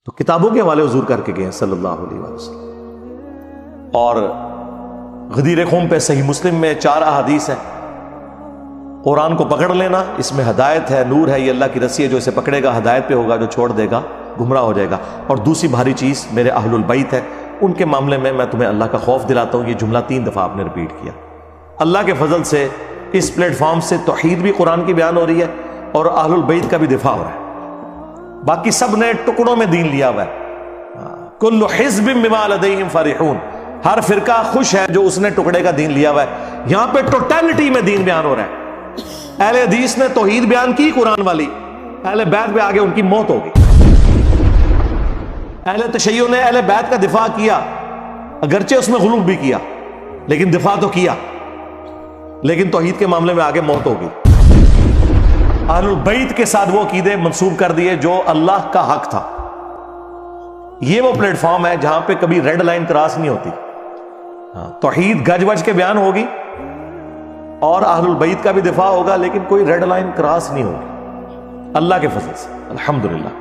تو کتابوں کے حوالے حضور کر کے گئے ہیں صلی اللہ علیہ وسلم. اور غدیر خم پہ صحیح مسلم میں 4 احادیث ہیں. قرآن کو پکڑ لینا، اس میں ہدایت ہے، نور ہے، یہ اللہ کی رسی ہے، جو اسے پکڑے گا ہدایت پہ ہوگا، جو چھوڑ دے گا گمراہ ہو جائے گا. اور دوسری بھاری چیز میرے اہل البیت ہے، ان کے معاملے میں تمہیں اللہ کا خوف دلاتا ہوں. یہ جملہ 3 دفعہ آپ نے ریپیٹ کیا. اللہ کے فضل سے اس پلیٹ فارم سے توحید بھی قرآن کی بیان ہو رہی ہے اور اہل البیت کا بھی دفاع ہو رہا ہے. باقی سب نے ٹکڑوں میں دین لیا ہوا ہے. کل حزب بما لدیہم فرحون، ہر فرقہ خوش ہے جو اس نے ٹکڑے کا دین لیا ہوا ہے. یہاں پہ ٹوٹیلٹی میں دین بیان ہو رہا ہے. اہل حدیث نے توحید بیان کی قرآن والی، اہل بیت پہ آگے ان کی موت ہوگی. اہل تشیع نے اہل بیت کا دفاع کیا، اگرچہ اس میں غلو بھی کیا لیکن دفاع تو کیا، لیکن توحید کے معاملے میں آگے موت ہوگی. اہل البیت کے ساتھ وہ عقیدے منسوب کر دیے جو اللہ کا حق تھا. یہ وہ پلیٹ فارم ہے جہاں پہ کبھی ریڈ لائن کراس نہیں ہوتی. توحید گج وج کے بیان ہوگی اور اہل البیت کا بھی دفاع ہوگا، لیکن کوئی ریڈ لائن کراس نہیں ہوگی اللہ کے فضل سے الحمدللہ.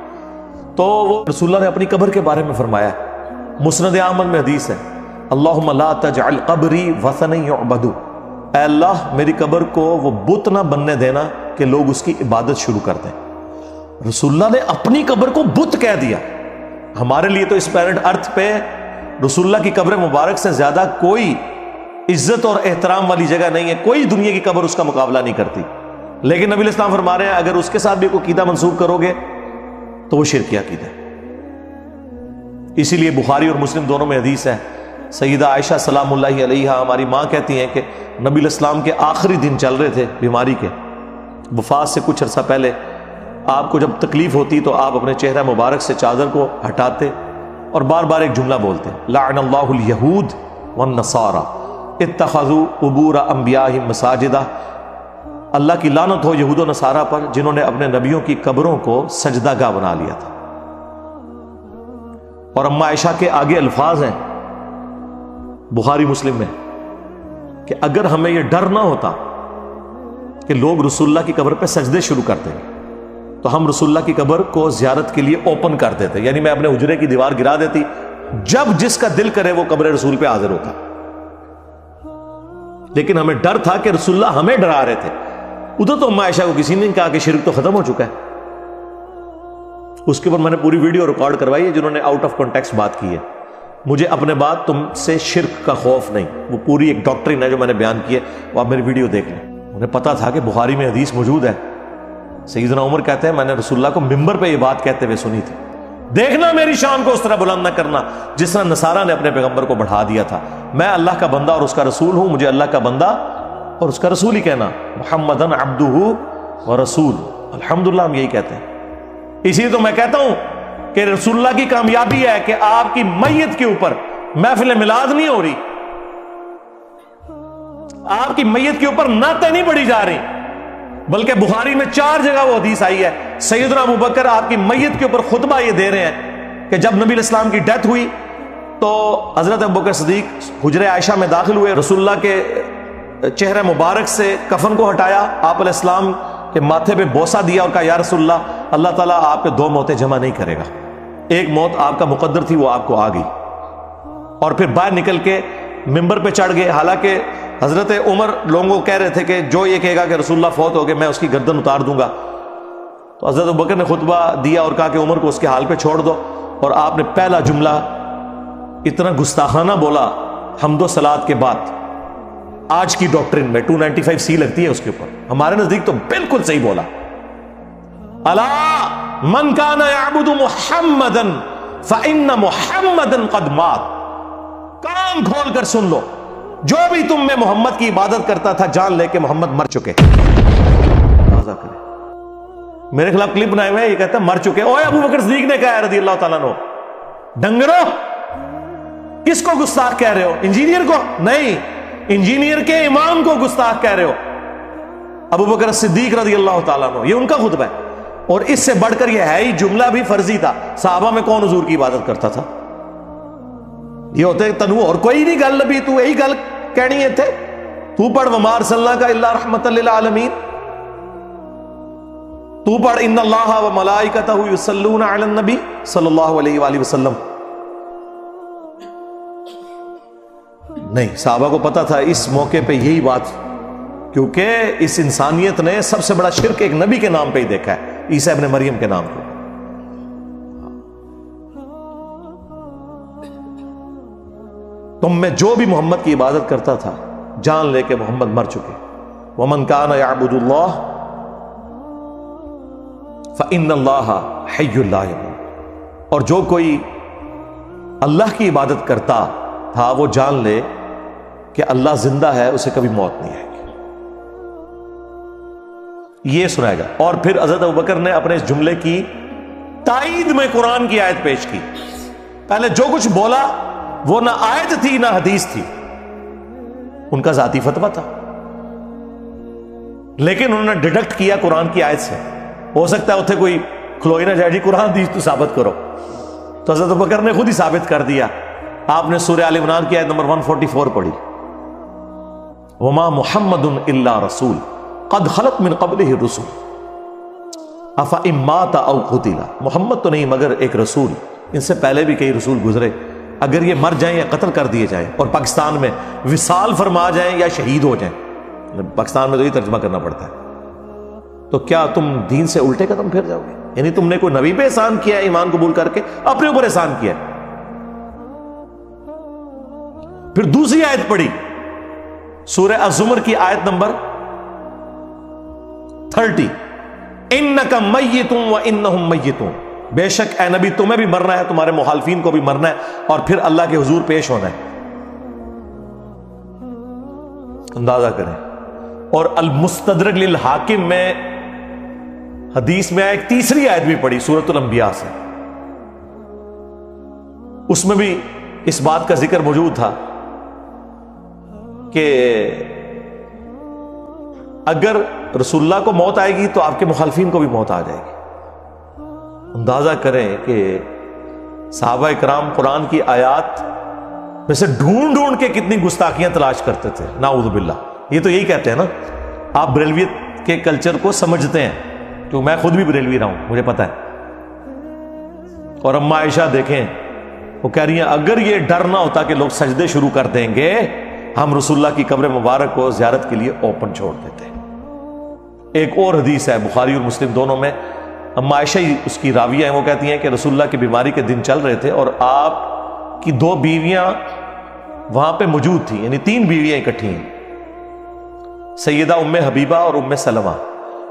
تو وہ رسول اللہ نے اپنی قبر کے بارے میں فرمایا ہے، مسند احمد میں حدیث ہے، اللہم لا تجعل قبری وثنا یعبد، اے اللہ میری قبر کو وہ بت نہ بننے دینا کہ لوگ اس کی عبادت شروع کر دیں. رسول اللہ نے اپنی قبر کو بت کہہ دیا. ہمارے لیے تو اس پلانٹ ارتھ پہ رسول اللہ کی قبر مبارک سے زیادہ کوئی عزت اور احترام والی جگہ نہیں ہے، کوئی دنیا کی قبر اس کا مقابلہ نہیں کرتی. لیکن نبی علیہ السلام فرما رہے ہیں اگر اس کے ساتھ بھی کوئی عقیدہ منسوب کرو گے تو وہ شرکی عقیدہ ہے. اسی لیے بخاری اور مسلم دونوں میں حدیث ہے، سیدہ عائشہ سلام اللہ علیہا ہماری ماں کہتی ہیں کہ نبی علیہ السلام کے آخری دن چل رہے تھے بیماری کے، وفات سے کچھ عرصہ پہلے آپ کو جب تکلیف ہوتی تو آپ اپنے چہرہ مبارک سے چادر کو ہٹاتے اور بار بار ایک جملہ بولتے، لعن اللہ الیہود والنصارى اتخذوا قبور انبیائہم مساجدہ، اللہ کی لعنت ہو یہود و نصارہ پر جنہوں نے اپنے نبیوں کی قبروں کو سجدہ گاہ بنا لیا تھا. اور اما عائشہ کے آگے الفاظ ہیں بخاری مسلم میں کہ اگر ہمیں یہ ڈر نہ ہوتا کہ لوگ رسول اللہ کی قبر پہ سجدے شروع کرتے ہیں تو ہم رسول اللہ کی قبر کو زیارت کے لیے اوپن کر دیتے، یعنی میں اپنے حجرے کی دیوار گرا دیتی، جب جس کا دل کرے وہ قبر رسول پہ حاضر ہوتا. لیکن ہمیں ڈر تھا کہ رسول اللہ ہمیں ڈرا رہے تھے. ادھر تو اما عائشہ کو کسی نے کہا کہ شرک تو ختم ہو چکا ہے. اس کے اوپر میں نے پوری ویڈیو ریکارڈ کروائی ہے جنہوں نے آؤٹ آف کانٹیکسٹ بات کی ہے. مجھے اپنے بات تم سے شرک کا خوف نہیں، وہ پوری ایک ڈاکٹرین ہے جو میں نے بیان کی ہے، وہ آپ میری ویڈیو دیکھ لیں. انہیں پتا تھا کہ بخاری میں حدیث موجود ہے. سیدنا عمر کہتے ہیں میں نے رسول اللہ کو منبر پہ یہ بات کہتے ہوئے سنی تھی، دیکھنا میری شان کو اس طرح بلند نہ کرنا جس طرح نصارہ نے اپنے پیغمبر کو بڑھا دیا تھا. میں اللہ کا بندہ اور اس کا رسول ہوں، مجھے اللہ کا بندہ اور اس کا رسول ہی کہنا، محمدن عبدہ ورسول. الحمدللہ ہم یہی کہتے ہیں. اسی لیے تو میں کہتا ہوں کہ رسول اللہ کی کامیابی ہے کہ آپ کی میت کے اوپر محفل میلاد نہیں ہو رہی، آپ کی میت کے اوپر نعتیں نہیں پڑھی جا رہی، بلکہ بخاری میں 4 جگہ وہ حدیث آئی ہے سیدنا ابوبکر آپ کی میت کے اوپر خطبہ یہ دے رہے ہیں کہ جب نبی علیہ السلام کی ڈیتھ ہوئی تو حضرت ابوبکر صدیق حجرہ عائشہ میں داخل ہوئے، رسول اللہ کے چہرہ مبارک سے کفن کو ہٹایا، آپ علیہ السلام کے ماتھے پہ بوسہ دیا اور کہا یا رسول اللہ، اللہ تعالیٰ آپ پہ 2 موتیں جمع نہیں کرے گا، ایک موت آپ کا مقدر تھی وہ آپ کو آ گئی. اور پھر باہر نکل کے منبر پہ چڑھ گئے. حالانکہ حضرت عمر لوگوں کو کہہ رہے تھے کہ جو یہ کہے گا کہ رسول اللہ فوت ہو گئے میں اس کی گردن اتار دوں گا. تو حضرت ابوبکر نے خطبہ دیا اور کہا کہ عمر کو اس کے حال پہ چھوڑ دو. اور آپ نے پہلا جملہ اتنا گستاخانہ بولا حمد و صلات کے بعد، آج کی ڈاکٹرین میں 295C لگتی ہے اس کے اوپر، ہمارے نزدیک تو بالکل صحیح بولا، الا من کان یعبد محمدا فان محمدا قد مات. کان کھول کر سن لو، جو بھی تم میں محمد کی عبادت کرتا تھا جان لے کے محمد مر چکے. میرے خلاف کلپ بنائے ہوئے یہ کہتا ہے مر چکے. اوے ابو بکر صدیق نے کہا رضی اللہ تعالیٰ عنہ، ڈنگرو کس کو گستاخ کہہ رہے ہو؟ انجینئر کو نہیں، انجینئر کے امام کو گستاخ کہہ رہے ہو. ابو بکر صدیق رضی اللہ تعالیٰ عنہ، یہ ان کا خطبہ ہے. اور اس سے بڑھ کر یہ ہے ہی جملہ بھی فرضی تھا. صحابہ میں کون حضور کی عبادت کرتا تھا؟ یہ ہوتے تنو اور کوئی نہیں گل نبی، تو یہی گل کہنی ہے تھے. تو پڑھ وما ارسلناک الا رحمۃ للعالمین. تو پڑھ ان اللہ و ملائکتہ یصلون علی النبی صلی اللہ علیہ وآلہ وسلم. نہیں، صحابہ کو پتا تھا اس موقع پہ یہی بات، کیونکہ اس انسانیت نے سب سے بڑا شرک ایک نبی کے نام پہ ہی دیکھا ہے، عیسیٰ ابن مریم کے نام پہ. تم میں جو بھی محمد کی عبادت کرتا تھا جان لے کہ محمد مر چکے. ومن کان یعبد اللہ فإن اللہ حی لا یموت. اور جو کوئی اللہ کی عبادت کرتا تھا وہ جان لے کہ اللہ زندہ ہے، اسے کبھی موت نہیں آئے گی. یہ سنائے گا. اور پھر حضرت ابوبکر نے اپنے اس جملے کی تائید میں قرآن کی آیت پیش کی. پہلے جو کچھ بولا وہ نہ آیت تھی نہ حدیث تھی، ان کا ذاتی فتویٰ تھا، لیکن انہوں نے ڈیڈکٹ کیا قرآن کی آیت سے. ہو سکتا ہے اتنے کوئی کھلوئی نہ جائے جی قرآن دی تو ثابت کرو، تو حضرت ابوبکر نے خود ہی ثابت کر دیا. آپ نے سورہ آل عمران کی آیت نمبر 144 پڑھی، وما محمد الا رسول قد خلت من قبلہ الرسل افإن مات او قتل. محمد تو نہیں مگر ایک رسول، ان سے پہلے بھی کئی رسول گزرے، اگر یہ مر جائیں یا قتل کر دیے جائیں اور پاکستان میں وصال فرما جائیں یا شہید ہو جائیں. پاکستان میں تو یہ ترجمہ کرنا پڑتا ہے. تو کیا تم دین سے الٹے قدم پھر جاؤ گے؟ یعنی تم نے کوئی نبی پہ احسان کیا ہے ایمان قبول کر کے، اپنے اوپر احسان کیا ہے. پھر دوسری آیت پڑھی سورہ الزمر کی آیت نمبر 30، انک میت وانہم میتون. بے شک اے نبی تمہیں بھی مرنا ہے، تمہارے مخالفین کو بھی مرنا ہے، اور پھر اللہ کے حضور پیش ہونا ہے. اندازہ کریں. اور المستدرک للحاکم میں حدیث میں ایک تیسری آیت بھی پڑھی سورۃ الانبیاء سے، اس میں بھی اس بات کا ذکر موجود تھا کہ اگر رسول اللہ کو موت آئے گی تو آپ کے مخالفین کو بھی موت آ جائے گی. اندازہ کریں کہ صحابہ اکرام قرآن کی آیات میں سے ڈھونڈ ڈھونڈ کے کتنی گستاخیاں تلاش کرتے تھے. نعوذ باللہ. یہ تو یہی کہتے ہیں نا، آپ بریلویت کے کلچر کو سمجھتے ہیں، تو میں خود بھی بریلوی رہا ہوں، مجھے پتا ہے. اور اما عائشہ دیکھیں، وہ کہہ رہی ہیں اگر یہ ڈر نہ ہوتا کہ لوگ سجدے شروع کر دیں گے، ہم رسول اللہ کی قبر مبارک کو زیارت کے لیے اوپن چھوڑ دیتے. ایک اور حدیث ہے بخاری اور مسلم دونوں میں، اما عائشہ اس کی راویہ ہیں، وہ کہتی ہیں کہ رسول اللہ کی بیماری کے دن چل رہے تھے اور آپ کی 2 بیویاں وہاں پہ موجود تھیں، یعنی 3 بیویاں اکٹھی ہیں، سیدہ ام حبیبہ اور ام سلمہ.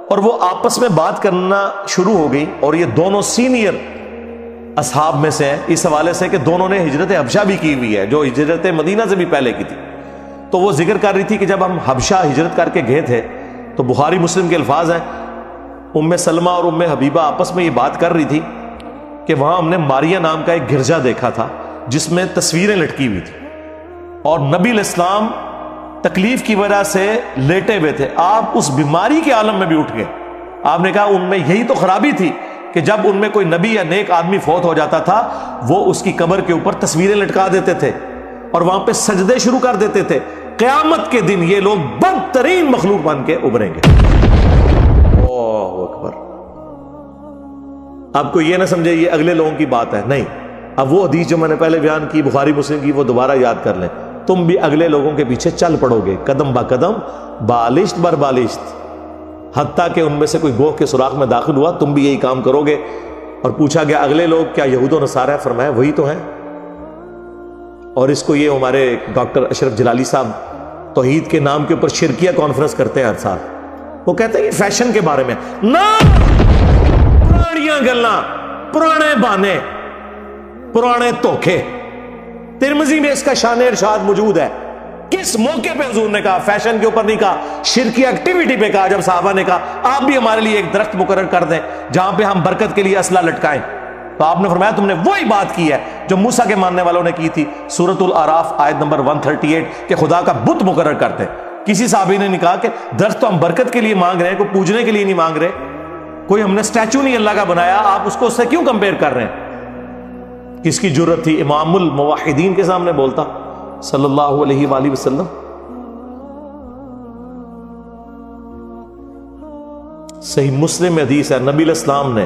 اور وہ آپس میں بات کرنا شروع ہو گئی، اور یہ دونوں سینئر اصحاب میں سے ہیں اس حوالے سے کہ دونوں نے ہجرت حبشہ بھی کی ہوئی ہے، جو ہجرت مدینہ سے بھی پہلے کی تھی. تو وہ ذکر کر رہی تھی کہ جب ہم حبشہ ہجرت کر کے گئے تھے تو بخاری مسلم کے الفاظ ہیں، ام سلمہ اور ام حبیبہ آپس میں یہ بات کر رہی تھی کہ وہاں ہم نے ماریا نام کا ایک گرجا دیکھا تھا جس میں تصویریں لٹکی ہوئی تھی، اور نبی علیہ السلام تکلیف کی وجہ سے لیٹے ہوئے تھے. آپ اس بیماری کے عالم میں بھی اٹھ گئے. آپ نے کہا ان میں یہی تو خرابی تھی کہ جب ان میں کوئی نبی یا نیک آدمی فوت ہو جاتا تھا وہ اس کی قبر کے اوپر تصویریں لٹکا دیتے تھے اور وہاں پہ سجدے شروع کر دیتے تھے. قیامت کے دن یہ لوگ بدترین مخلوق بن کے ابھریں گے. اللہ اکبر. آپ کو یہ نہ سمجھے یہ اگلے لوگوں کی بات ہے، نہیں. اب وہ حدیث جو میں نے پہلے بیان کی بخاری مسلم کی وہ دوبارہ یاد کر لیں. تم بھی اگلے لوگوں کے پیچھے چل پڑو گے قدم با قدم، بالشت بر بالشت، حتیٰ کہ ان میں سے کوئی گوہ کے سوراخ میں داخل ہوا تم بھی یہی کام کرو گے. اور پوچھا گیا اگلے لوگ کیا یہود و نصارہ؟ فرمایا وہی تو ہیں. اور اس کو یہ ہمارے ڈاکٹر اشرف جلالی صاحب توحید کے نام کے اوپر شرکیہ کانفرنس کرتے ہیں ہر سال. وہ کہتے ہیں یہ فیشن کے بارے میں نہ، پرانیاں گلاں، پرانے بانے، پرانے دھوکے. ترمذی میں اس کا شان ارشاد موجود ہے. کس موقع پہ حضور نے کہا؟ فیشن کے اوپر نہیں کہا، شرکی ایکٹیویٹی پہ کہا. جب صحابہ نے کہا آپ بھی ہمارے لیے ایک درخت مقرر کر دیں جہاں پہ ہم برکت کے لیے اسلحہ لٹکائیں، تو آپ نے فرمایا تم نے وہی بات کی ہے جو موسیٰ کے ماننے والوں نے کی تھی. سورۃ الاعراف آیت نمبر 138 کہ خدا کا بت مقرر کرتے. کسی صحابی نے نہیں کہا کہ درخت تو ہم برکت کے لیے مانگ رہے ہیں، کوئی پوجنے کے لیے نہیں مانگ رہے، کوئی ہم نے اسٹیچو نہیں اللہ کا بنایا، آپ اس کو اس سے کیوں کمپیئر کر رہے ہیں؟ کس کی جرت تھی امام الموحدین کے سامنے بولتا صلی اللہ علیہ وآلہ وسلم. صحیح مسلم میں حدیث ہے، نبی علیہ السلام نے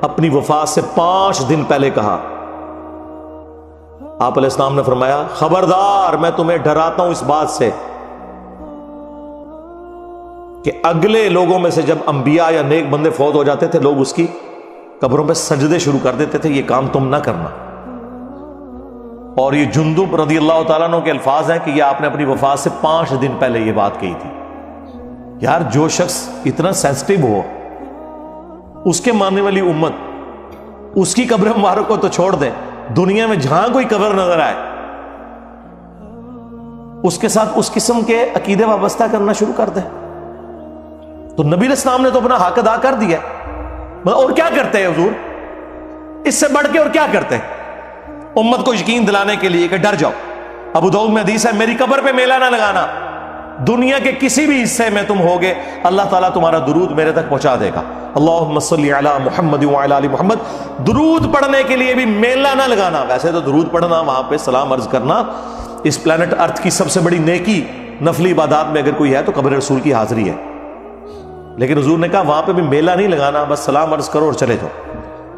اپنی وفات سے 5 دن پہلے کہا، آپ علیہ السلام نے فرمایا خبردار میں تمہیں ڈراتا ہوں اس بات سے کہ اگلے لوگوں میں سے جب انبیاء یا نیک بندے فوت ہو جاتے تھے لوگ اس کی قبروں پہ سجدے شروع کر دیتے تھے، یہ کام تم نہ کرنا۔ اور یہ جندب رضی اللہ تعالیٰ عنہ کے الفاظ ہیں کہ یہ آپ نے اپنی وفات سے 5 دن پہلے یہ بات کہی تھی۔ یار جو شخص اتنا سینسٹیو ہو، اس کے ماننے والی امت، اس کی قبر مبارک کو تو چھوڑ دیں، دنیا میں جہاں کوئی قبر نظر آئے اس کے ساتھ اس قسم کے عقیدے وابستہ کرنا شروع کر دیں۔ تو نبی علیہ السلام نے تو اپنا حق ادا کر دیا، اور کیا کرتے ہیں حضور؟ اس سے بڑھ کے اور کیا کرتے ہیں؟ امت کو یقین دلانے کے لیے کہ ڈر جاؤ۔ ابو داؤد میں حدیث ہے میری قبر پہ میلہ نہ لگانا، دنیا کے کسی بھی حصے میں تم ہوگے اللہ تعالیٰ تمہارا درود میرے تک پہنچا دے گا۔ اللہم صلی علی محمد وعلی آل محمد، درود پڑھنے کے لیے بھی میلہ نہ لگانا۔ ویسے تو درود پڑھنا، وہاں پہ سلام عرض کرنا، اس پلانٹ ارتھ کی سب سے بڑی نیکی نفلی عبادات میں اگر کوئی ہے تو قبر رسول کی حاضری ہے، لیکن حضور نے کہا وہاں پہ بھی میلہ نہیں لگانا، بس سلام عرض کرو اور چلے جاؤ۔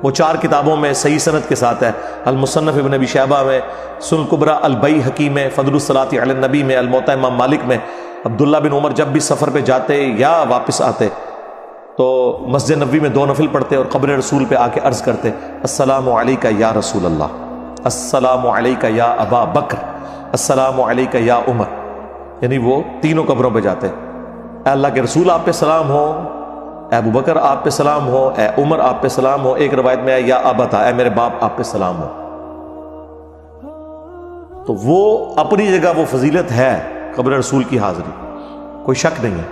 وہ 4 کتابوں میں صحیح سند کے ساتھ ہے، المصنف ابن ابی شیبہ میں، سنن الکبریٰ البیہقی میں، فضل الصلاۃ علی النبی میں، الموطأ امام مالک میں۔ عبداللہ بن عمر جب بھی سفر پہ جاتے یا واپس آتے تو مسجد نبوی میں 2 نفل پڑھتے اور قبر رسول پہ آ کے عرض کرتے السلام علیکہ یا رسول اللہ، السلام علیکہ یا ابا بکر، السلام علیکہ یا عمر، یعنی وہ تینوں قبروں پہ جاتے، اے اللہ کے رسول آپ پہ سلام ہو، اے ابو بکر آپ پہ سلام ہو، اے عمر آپ پہ سلام ہو، ایک روایت میں ہے یا ابتا، اے میرے باپ آپ پہ سلام ہو۔ تو وہ اپنی جگہ وہ فضیلت ہے قبر رسول کی حاضری، کوئی شک نہیں ہے،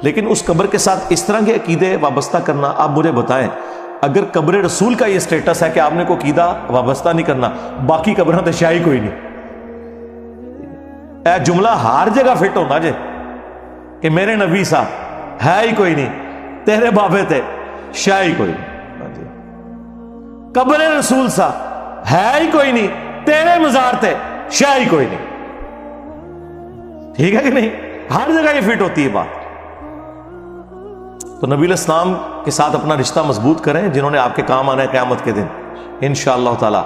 لیکن اس قبر کے ساتھ اس طرح کے عقیدے وابستہ کرنا، آپ مجھے بتائیں اگر قبر رسول کا یہ سٹیٹس ہے کہ آپ نے کوئی عقیدہ وابستہ نہیں کرنا، باقی قبریں تو شاہی کوئی نہیں۔ اے جملہ ہر جگہ فٹ ہونا جے کہ میرے نبی صاحب ہے ہی کوئی نہیں، تیرے بابے تھے شاہی کوئی نہیں، قبر رسول صاحب ہے ہی کوئی نہیں، تیرے مزار تھے شاہی کوئی نہیں، ٹھیک ہے کہ نہیں؟ ہر جگہ یہ فٹ ہوتی ہے بات۔ تو نبی علیہ السلام کے ساتھ اپنا رشتہ مضبوط کریں جنہوں نے آپ کے کام آنا ہے قیامت کے دن انشاءاللہ تعالی۔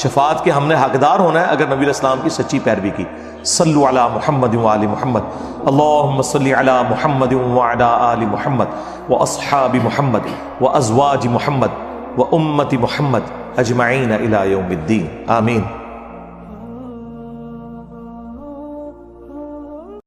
شفاعت کے ہم نے حقدار ہونا ہے اگر نبی علیہ السلام کی سچی پیروی کی۔ صلو علی محمد وآل محمد، اللہم صلی علی محمد وعلی آل محمد واصحاب محمد وازواج محمد وامت محمد اجمعین الی یوم الدین، آمین۔